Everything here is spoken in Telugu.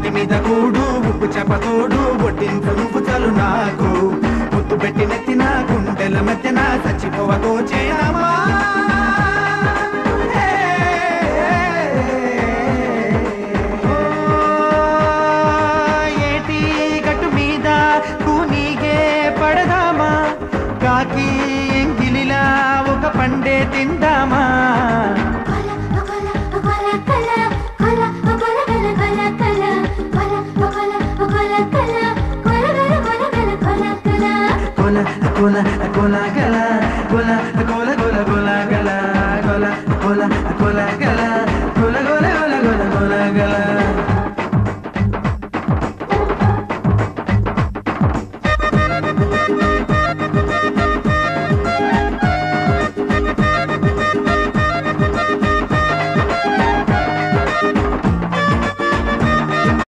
ఒంటి మీద కూడు ఉప్పు చెప్పతోడు ఒడ్డించు నువ్వు చలు నాకు ముద్దు పెట్టి నెత్తిన గుండెల మధ్యన చచ్చిపోవతో చేయమా ఏటి గట్టు మీద కూనీగే పడదామా కాకి ఎంగిలిలా ఒక పండే తిందామా